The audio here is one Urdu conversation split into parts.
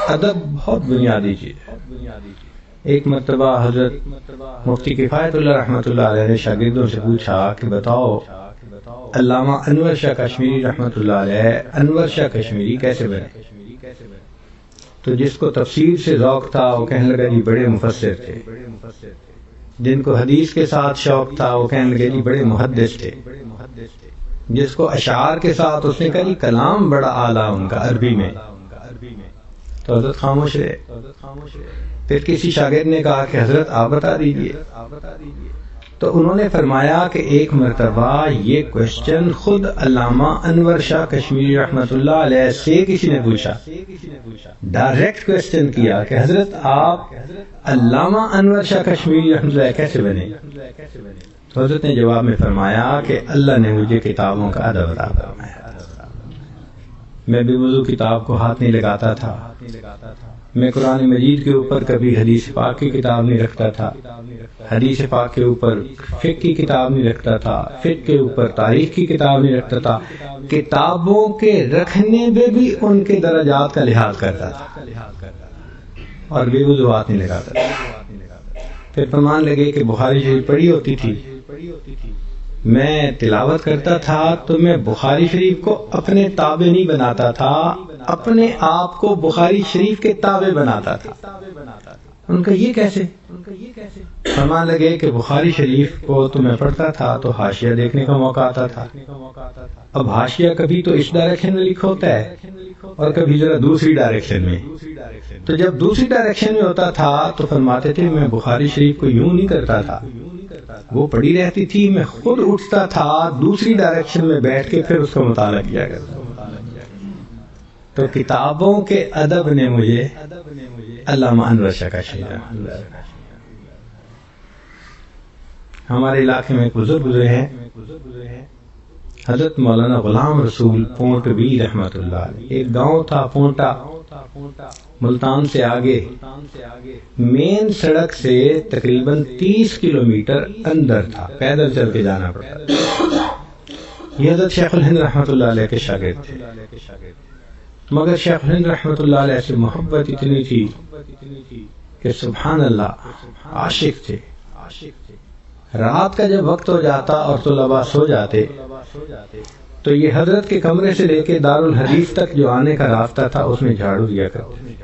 ادب بہت بنیادی چیز ہے. ایک مرتبہ حضرت مفتی کفایت اللہ رحمۃ اللہ علیہ نے شاگردوں سے پوچھا کہ بتاؤ علامہ انور شاہ کشمیری رحمۃ اللہ علیہ انور شاہ کشمیری کیسے بنے؟ تو جس کو تفسیر سے ذوق تھا وہ کہنے لگا جی بڑے مفسر تھے. جن کو حدیث کے ساتھ شوق تھا وہ کہنے لگے جی بڑے محدث تھے. جس کو اشعار کے ساتھ اس نے کہا جی کلام بڑا اعلیٰ ان کا عربی میں. تو حضرت خاموش رہے. پھر کسی شاگرد نے کہا کہ حضرت آپ بتا دیجئے. تو انہوں نے فرمایا کہ ایک مرتبہ یہ کوشچن خود علامہ انور شاہ کشمیری رحمۃ اللہ علیہ سے کسی نے پوچھا. ڈائریکٹ کوشچن کیا کہ حضرت آپ علامہ انور شاہ کشمیری رحمۃ اللہ کیسے بنے؟ تو حضرت نے جواب میں فرمایا کہ اللہ نے مجھے کتابوں کا ادب عطا فرمایا. میں بے وضو کتاب کو ہاتھ نہیں لگاتا تھا. میں قرآن مجید کے اوپر کبھی حدیث پاک کی کتاب نہیں رکھتا تھا. حدیث پاک کے اوپر فقہ کی کتاب نہیں رکھتا تھا. فقہ کے اوپر تاریخ کی کتاب نہیں رکھتا تھا. کتابوں کے رکھنے میں بھی ان کے درجات کا لحاظ کرتا تھا اور بے وضو ہاتھ نہیں لگاتا تھا. پھر فرمان لگے کہ بخاری شریف پڑھی ہوتی تھی. میں تلاوت کرتا تھا تو میں بخاری شریف کو اپنے تابع نہیں بناتا تھا، اپنے آپ کو بخاری شریف کے تابع بناتا تھا. ان کا یہ کیسے؟ فرمان لگے کہ بخاری شریف کو تو میں پڑھتا تھا تو حاشیہ دیکھنے کا موقع آتا تھا. اب حاشیہ کبھی تو اس ڈائریکشن میں لکھا ہوتا ہے اور کبھی ذرا دوسری ڈائریکشن میں. تو جب دوسری ڈائریکشن میں ہوتا تھا تو فرماتے تھے میں بخاری شریف کو یوں نہیں کرتا تھا، وہ پڑھی رہتی تھی، میں خود اٹھتا تھا دوسری ڈائریکشن میں بیٹھ کے پھر اس کا مطالعہ کیا کرتا. تو کتابوں کے ادب نے مجھے علامہ انور شاہ کشمیری. ہمارے علاقے میں ایک بزرگ گزرے ہیں حضرت مولانا غلام رسول پونٹوی رحمۃ اللہ علیہ. ایک گاؤں تھا پونٹا، ملتان سے آگے، مین سڑک سے تقریباً 30 کلومیٹر اندر تھا، پیدل چل کے جانا پڑتا. یہ حضرت شیخ الہند رحمۃ اللہ علیہ کے شاگرد تھے، مگر شیخ الہند رحمۃ اللہ علیہ سے محبت اتنی تھی کہ سبحان اللہ عاشق تھے. رات کا جب وقت ہو جاتا اور طلباء سو جاتے تو یہ حضرت کے کمرے سے لے کے دارالحدیث تک جو آنے کا راستہ تھا اس میں جھاڑو دیا کرتے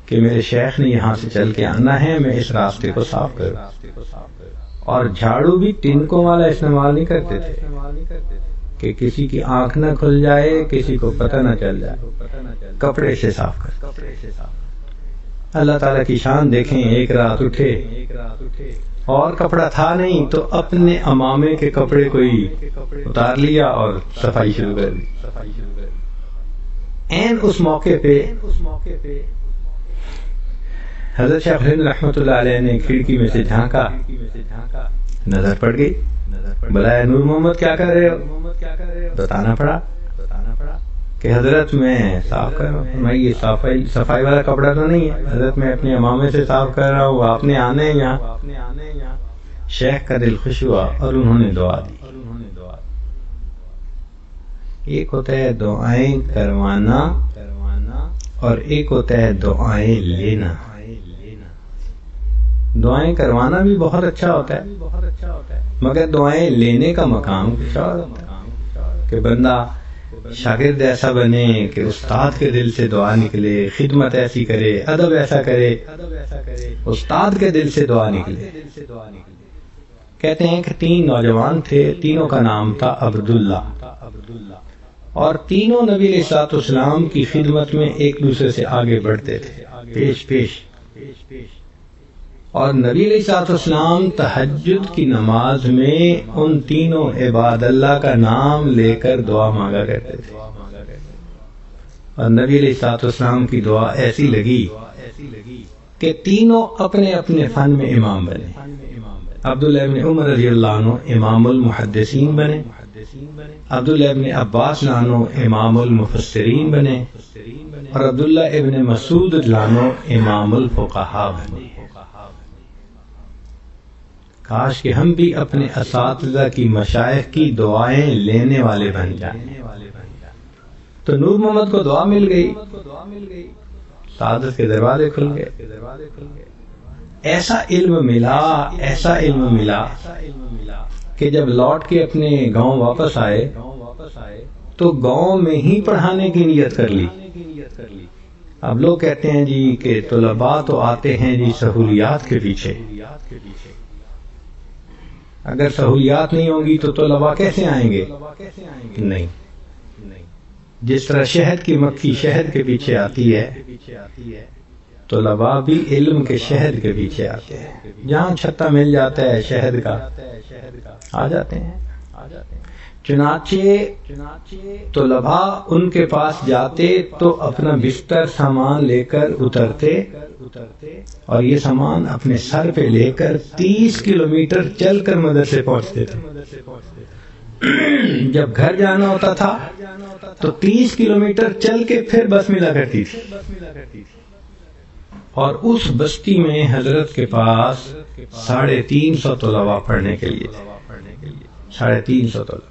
کہ میرے شیخ نے یہاں سے چل کے آنا ہے، میں اس راستے کو صاف کروں. اور جھاڑو بھی تنکوں والا استعمال نہیں کرتے تھے کہ کسی کی آنکھ نہ کھل جائے، کسی کو پتہ نہ چل جائے. کپڑے سے صاف کرتے. اللہ تعالیٰ کی شان دیکھیں. ایک رات اٹھے اور کپڑا تھا نہیں تو اپنے امامے کے کپڑے کو ہی اتار لیا اور صفائی شروع کر دی. این اس موقع پہ حضرت شیخ الہند رحمۃ اللہ علیہ نے کھڑکی میں سے جھانکا، نظر پڑ گئی. بلایا نور محمد کیا کر رہے ہو؟ بتانا پڑا کہ حضرت میں صاف کر رہا ہوں. میں یہ صفائی والا کپڑا تو نہیں ہے حضرت، میں اپنے امامے سے صاف کر رہا ہوں، آپ نے آنا ہے یہاں. شیخ کا دل خوش ہوا اور انہوں نے دعا دی. ایک ہوتا ہے دعائیں کروانا اور ایک ہوتا ہے دعائیں لینا. دعائیں کروانا بھی بہت اچھا ہوتا ہے مگر دعائیں لینے کا مقام کچھ اور ہوتا ہے کہ بندہ شاگرد ایسا بنے کہ استاد کے دل سے دعا نکلے، خدمت ایسی کرے، ادب ایسا کرے استاد کے دل سے دعا نکلے. کہتے ہیں کہ 3 نوجوان تھے، تینوں کا نام تھا عبداللہ، اور تینوں نبی علیہ الصلوۃ والسلام کی خدمت میں ایک دوسرے سے آگے بڑھتے تھے، پیش پیش. اور نبی علیہ الصلوۃ والسلام تہجد کی نماز میں ان تینوں عباد اللہ کا نام لے کر دعا مانگا کرتے تھے. اور نبی علیہ الصلوۃ والسلام کی دعا ایسی لگی کہ تینوں اپنے اپنے فن میں امام بنے. عبداللہ ابن عمر رضی اللہ عنہ امام المحدثین بنے، عبداللہ ابن عباس عنہ امام المفسرین بنے، اور عبداللہ ابن مسعود عنہ امام الفقہاء بنے. کاش کہ ہم بھی اپنے اساتذہ کی مشائخ کی دعائیں لینے والے بن جائیں. تو نور محمد کو دعا مل گئی سعادت کے دروازے کھل گئے. ایسا علم ملا کہ جب لوٹ کے اپنے گاؤں واپس آئے تو گاؤں میں ہی پڑھانے کی نیت کر لی. اب لوگ کہتے ہیں جی کہ طلباء تو آتے ہیں جی سہولیات کے پیچھے. اگر سہولیات نہیں ہوں گی تو طلباء کیسے آئیں گے؟ نہیں. جس طرح شہد کی مکھی شہد کے پیچھے آتی ہے، طلباء بھی علم کے شہد کے پیچھے آتے ہیں. جہاں چھتا مل جاتا ہے شہد کا آ جاتے ہیں. چنانچہ طلباء ان کے پاس جاتے تو اپنا بستر سامان لے کر اترتے اور یہ سامان اپنے سر پہ لے کر 30 کلومیٹر چل کر مدرسے پہنچتے تھے. جب گھر جانا ہوتا تھا تو 30 کلومیٹر چل کے پھر بس ملا کرتی تھی. اور اس بستی میں حضرت کے پاس 350 طلباء پڑھنے کے لیے 350 طلباء.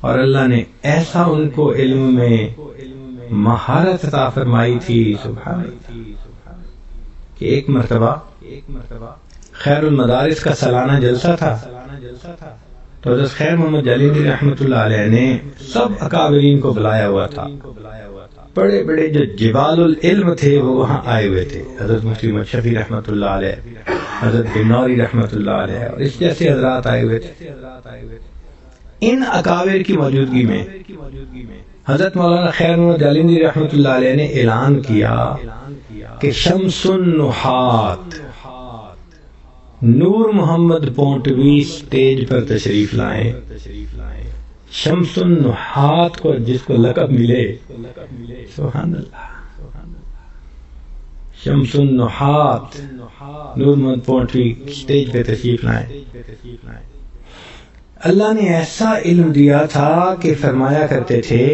اور اللہ نے ایسا ان کو علم میں مہارت عطا فرمائی تھی سبحان اللہ کہ ایک مرتبہ خیر المدارس کا سالانہ جلسہ تھا. تو حضرت خیر محمد جلیلی رحمۃ اللہ علیہ نے سب اکابرین کو بلایا ہوا تھا. بڑے بڑے جو جبال العلم تھے وہ وہاں آئے ہوئے تھے. حضرت مفتی محمد شفیع رحمۃ اللہ علیہ، حضرت بنوری رحمۃ اللہ علیہ اور اس جیسے حضرات آئے ہوئے تھے. ان اکابر کی موجودگی میں حضرت مولانا خیر محمد جلیلی رحمۃ اللہ علیہ نے اعلان کیا کہ شمس النحات نور محمد پونٹوی سٹیج پر تشریف لائیں. شمس النحات کو جس کو لقب ملے، سبحان اللہ، شمس النحات نور محمد پونٹوی سٹیج پہ تشریف لائیں. اللہ نے ایسا علم دیا تھا کہ فرمایا کرتے تھے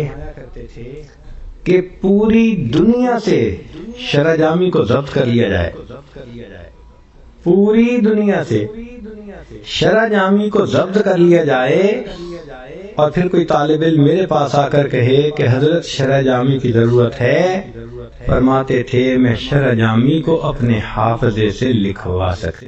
کہ پوری دنیا سے شرع جامی کو ضبط کر لیا جائے. پوری دنیا سے شرع جامی کو ضبط کر لیا جائے اور پھر کوئی طالب علم میرے پاس آ کر کہے کہ حضرت شرع جامی کی ضرورت ہے، فرماتے تھے میں شرع جامی کو اپنے حافظے سے لکھوا سکتے.